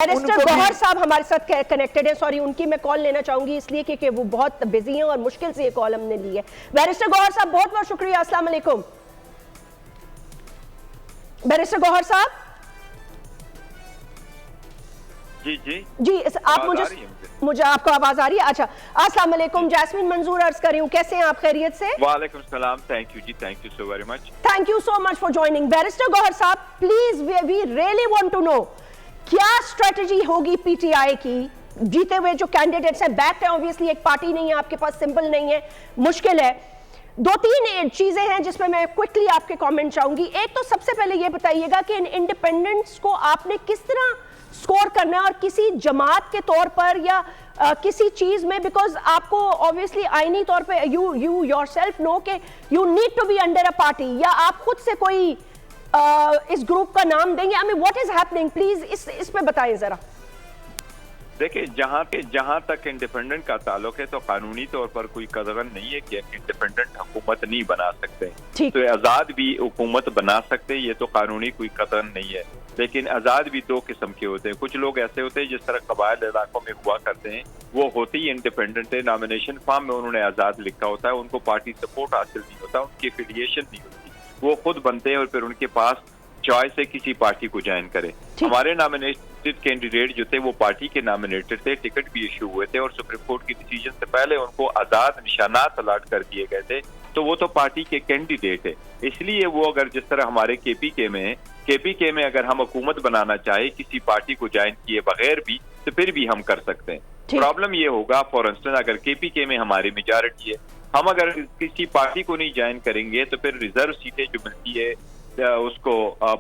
Barrister Gohar साहब हमारे साथ कनेक्टेड है। सॉरी, उनकी मैं कॉल लेना चाहूंगी इसलिए कि वो बहुत बिजी हैं और मुश्किल से ये कॉल हमने ली है। बैरिस्टर गौहर साहब बहुत बहुत शुक्रिया। अस्सलाम वालेकुम बैरिस्टर गौहर साहब। जी जी जी, आप मुझे आपको आवाज आ रही है? अच्छा, अस्सलाम वालेकुम। जैस्मीन मंजूर अर्ज कर रही हूँ, कैसे हैं आप? खैरियत से? वालेकुम सलाम। Thank you ji, thank you so very much. Thank you so much for joining. Barrister Gohar साहब please, we really want to know क्या स्ट्रेटजी होगी पीटीआई की? जीते हुए जो कैंडिडेट्स हैं, बैक्ड है ऑब्वियसली, एक पार्टी नहीं है आपके पास, सिंपल नहीं है, मुश्किल है। दो तीन चीजें हैं जिसमें मैं क्विकली आपके कमेंट चाहूंगी। एक तो सबसे पहले ये बताइएगा कि इन इंडिपेंडेंट्स को आपने किस तरह स्कोर करना है और किसी जमात के तौर पर या किसी चीज में, बिकॉज आपको ऑब्वियसली आईनी तौर पे यू योरसेल्फ नो कि you need to be under a party, या आप खुद से कोई इस ग्रुप का नाम देंगे? I mean what is happening, please इस पे बताएं जरा। देखिए, जहां तक इंडिपेंडेंट का ताल्लुक है तो कानूनी तौर पर कोई कदगन नहीं है कि इंडिपेंडेंट हुकूमत नहीं बना सकते। तो आजाद भी हुकूमत बना सकते, ये तो कानूनी कोई कदगन नहीं है। लेकिन आजाद भी दो किस्म के होते हैं। कुछ लोग ऐसे होते हैं जिस तरह कबाइल इलाकों में हुआ करते हैं, वो होते ही इंडिपेंडेंट है, नॉमिनेशन फॉर्म में उन्होंने आजाद लिखा होता है, उनको पार्टी सपोर्ट हासिल नहीं होता, उनकी एफिलिएशन नहीं होती, वो खुद बनते हैं और फिर उनके पास चॉइस है किसी पार्टी को ज्वाइन करे। हमारे नॉमिनेटेड कैंडिडेट जो थे वो पार्टी के नॉमिनेटेड थे, टिकट भी इशू हुए थे और सुप्रीम कोर्ट की डिसीजन से पहले उनको आजाद निशानात अलाट कर दिए गए थे, तो वो तो पार्टी के कैंडिडेट है। इसलिए वो अगर जिस तरह हमारे केपीके में अगर हम हुकूमत बनाना चाहे किसी पार्टी को ज्वाइन किए बगैर भी, तो फिर भी हम कर सकते हैं। प्रॉब्लम ये होगा, फॉर इंस्टेंस अगर केपीके में हमारी मेजॉरिटी है, हम अगर किसी पार्टी को नहीं ज्वाइन करेंगे तो फिर रिजर्व सीटें जो मिलती है उसको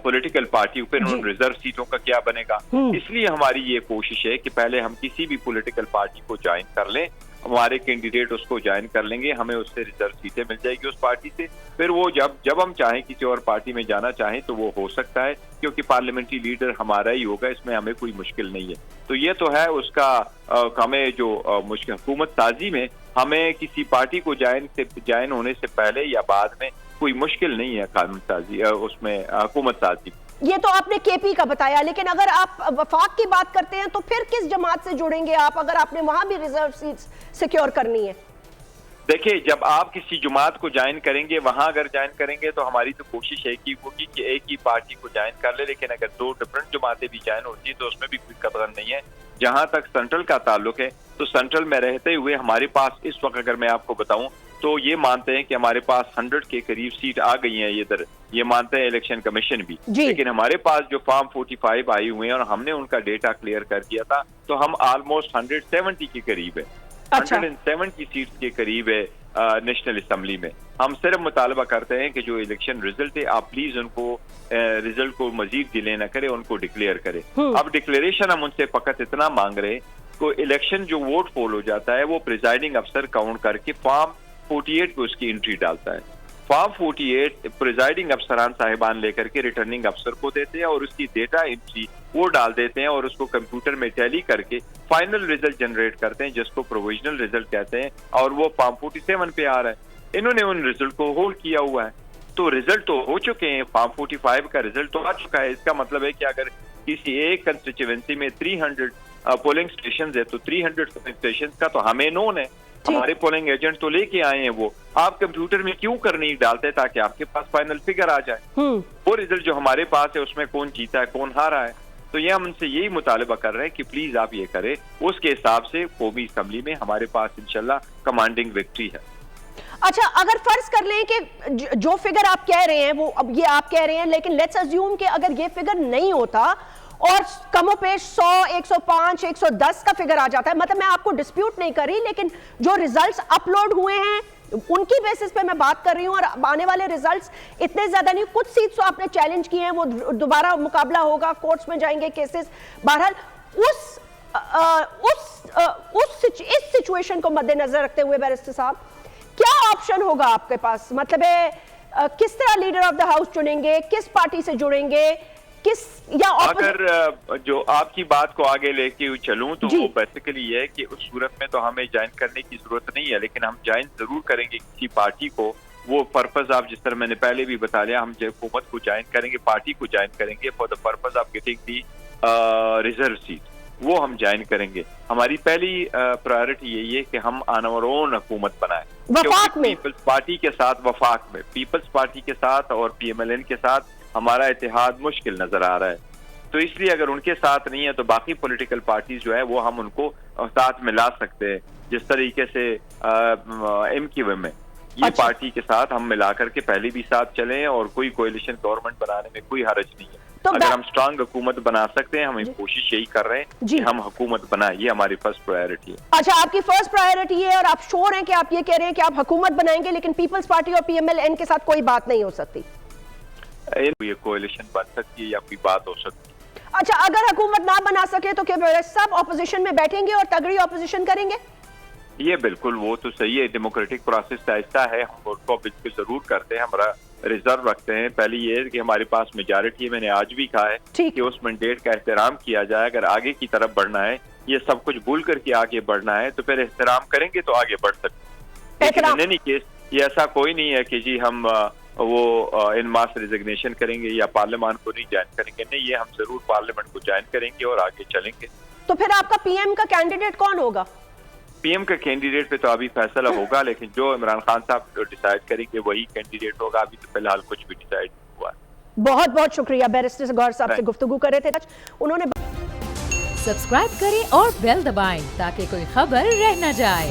पॉलिटिकल पार्टी, फिर उन रिजर्व सीटों का क्या बनेगा? इसलिए हमारी ये कोशिश है कि पहले हम किसी भी पॉलिटिकल पार्टी को ज्वाइन कर लें, हमारे कैंडिडेट उसको ज्वाइन कर लेंगे, हमें उससे रिजर्व सीटें मिल जाएगी उस पार्टी से। फिर वो जब हम चाहें किसी और पार्टी में जाना चाहें तो वो हो सकता है, क्योंकि पार्लियामेंट्री लीडर हमारा ही होगा, इसमें हमें कोई मुश्किल नहीं है। तो ये तो है उसका हमें जो मुश्किल हुकूमत साजी में हमें किसी पार्टी को ज्वाइन होने से पहले या बाद में कोई मुश्किल नहीं है कानून साजी उसमें हुकूमत साजी। ये तो आपने केपी का बताया, लेकिन अगर आप वफाक की बात करते हैं तो फिर किस जमात से जुड़ेंगे आप, अगर आपने वहां भी रिजर्व सीट्स सिक्योर करनी है? देखिए, जब आप किसी जमात को ज्वाइन करेंगे, वहां अगर ज्वाइन करेंगे तो हमारी तो कोशिश है कि एक ही पार्टी को ज्वाइन कर ले, लेकिन अगर दो डिफरेंट जमातें भी ज्वाइन होती है तो उसमें भी कोई कतरान नहीं है। जहां तक सेंट्रल का ताल्लुक है तो सेंट्रल में रहते हुए हमारे पास इस वक्त अगर मैं आपको बताऊं तो ये मानते हैं कि हमारे पास 100 के करीब सीट आ गई हैं, इधर ये मानते हैं इलेक्शन कमीशन भी, लेकिन हमारे पास जो फॉर्म 45 आई हुए हैं और हमने उनका डेटा क्लियर कर दिया था, तो हम ऑलमोस्ट 170 के करीब है। 170 सीट्स के करीब है नेशनल असेंबली में। हम सिर्फ मुतालबा करते हैं कि जो इलेक्शन रिजल्ट है आप प्लीज उनको रिजल्ट को मजीद डिले न करे, उनको डिक्लेयर करे। अब डिक्लेरेशन हम उनसे फकत इतना मांग रहे को इलेक्शन जो वोट पोल हो जाता है वो प्रिजाइडिंग अफसर काउंट करके फॉर्म 48 को उसकी एंट्री डालता है। फॉर्म 48 प्रिजाइडिंग अफसरान साहिबान लेकर के रिटर्निंग अफसर को देते हैं और उसकी डेटा एंट्री वो डाल देते हैं और उसको कंप्यूटर में टैली करके फाइनल रिजल्ट जनरेट करते हैं, जिसको प्रोविजनल रिजल्ट कहते हैं, और वो फॉर्म 47 पे आ रहा है। इन्होंने उन रिजल्ट को होल्ड किया हुआ है, तो रिजल्ट तो हो चुके हैं, फॉर्म 45 का रिजल्ट तो आ चुका है। इसका मतलब है कि अगर किसी एक कंस्टिट्यूएंसी में 300 पोलिंग स्टेशन है तो 300 स्टेशन का तो हमें नोन है, हमारे पोलिंग एजेंट तो लेके आए हैं, वो आप कंप्यूटर में क्यों कर नहीं डालते ताकि आपके पास फाइनल फिगर आ जाए? वो रिजल्ट जो हमारे पास है उसमें कौन जीता है कौन हारा है। तो ये हम उनसे यही मुतालबा कर रहे हैं कि प्लीज आप ये करें, उसके हिसाब से कौमी असेंबली में हमारे पास इंशाल्लाह कमांडिंग विक्ट्री है। अच्छा, अगर फर्ज कर लें कि जो फिगर आप कह रहे हैं वो अब ये आप कह रहे हैं, लेकिन लेट्स अज्यूम कि अगर ये फिगर नहीं होता और कमोपेश 100, 105, 110 का फिगर आ जाता है, मतलब मैं आपको डिस्प्यूट नहीं कर रही, लेकिन जो रिजल्ट्स अपलोड हुए हैं उनकी बेसिस पे मैं बात कर रही हूं, और आने वाले रिजल्ट्स इतने ज्यादा नहीं, कुछ सीट्स तो आपने चैलेंज किए हैं, वो दोबारा मुकाबला होगा, कोर्ट्स में जाएंगे केसेस। बहरहाल इस सिचुएशन को मद्देनजर रखते हुए बैरिस्टर साहब क्या ऑप्शन होगा आपके पास? मतलब है किस तरह लीडर ऑफ द हाउस चुनेंगे, किस पार्टी से जुड़ेंगे, या अगर जो आपकी बात को आगे लेके चलूं तो वो बेसिकली ये है कि उस सूरत में तो हमें ज्वाइन करने की जरूरत नहीं है, लेकिन हम ज्वाइन जरूर करेंगे किसी पार्टी को। वो पर्पज आप जिस तरह मैंने पहले भी बता लिया, हम हुकूमत को ज्वाइन करेंगे, पार्टी को ज्वाइन करेंगे for the purpose of getting the reserve seat, वो हम ज्वाइन करेंगे। हमारी पहली प्रायोरिटी यही है कि हम आनवरोन हुकूमत बनाएं वफाक में, पीपल्स पार्टी के साथ, वफाक में पीपल्स पार्टी के साथ और PMLN के साथ हमारा इत्तेहाद मुश्किल नजर आ रहा है। तो इसलिए अगर उनके साथ नहीं है तो बाकी पॉलिटिकल पार्टीज जो है वो हम उनको साथ में ला सकते हैं, जिस तरीके से MQM में ये अच्छा। पार्टी के साथ हम मिला करके पहले भी साथ चलें और कोई कोएलिशन गवर्नमेंट बनाने में कोई हर्ज नहीं है। तो अगर हम स्ट्रांग हुकूमत बना सकते हैं, हम कोशिश यही कर रहे हैं जी। कि हम हुकूमत बनाएं, ये हमारी फर्स्ट प्रायोरिटी है। अच्छा, आपकी फर्स्ट प्रायोरिटी है और आप श्योर हैं कि आप ये कह रहे हैं कि आप हुकूमत बनाएंगे लेकिन पीपल्स पार्टी और PMLN के साथ कोई बात नहीं हो सकती? ये कोएलिशन बन सकती है या कोई बात हो सकती है। अच्छा, अगर हुकूमत ना बना सके तो क्या सब ऑपोजिशन में बैठेंगे और तगड़ी ऑपोजिशन करेंगे? ये बिल्कुल, वो तो सही है, डेमोक्रेटिक प्रोसेस ऐसा है, हम उसको बिल्कुल जरूर करते हैं, हमारा रिजर्व रखते हैं। पहली ये है कि हमारे पास मेजॉरिटी है, मैंने आज भी कहा है कि उस मैंडेट का एहतराम किया जाए। अगर आगे की तरफ बढ़ना है, ये सब कुछ भूल करके आगे बढ़ना है तो फिर एहतराम करेंगे तो आगे बढ़ सकते हैं। लेकिन इन एनी केस ये ऐसा कोई नहीं है कि जी हम वो इन मास रिजिग्नेशन करेंगे या पार्लियामान को नहीं ज्वाइन करेंगे, नहीं, ये हम जरूर पार्लियामेंट को ज्वाइन करेंगे और आगे चलेंगे। तो फिर आपका PM का कैंडिडेट कौन होगा? PM के कैंडिडेट पे तो अभी फैसला होगा, लेकिन जो इमरान खान साहब डिसाइड करेंगे वही कैंडिडेट होगा। अभी तो फिलहाल कुछ भी डिसाइड नहीं हुआ। बहुत बहुत शुक्रिया, बैरिस्टर गौहर साहब से गुफ्तगू कर रहे थे। उन्होंने सब्सक्राइब करें और बेल दबाएं ताकि कोई खबर रह न जाए।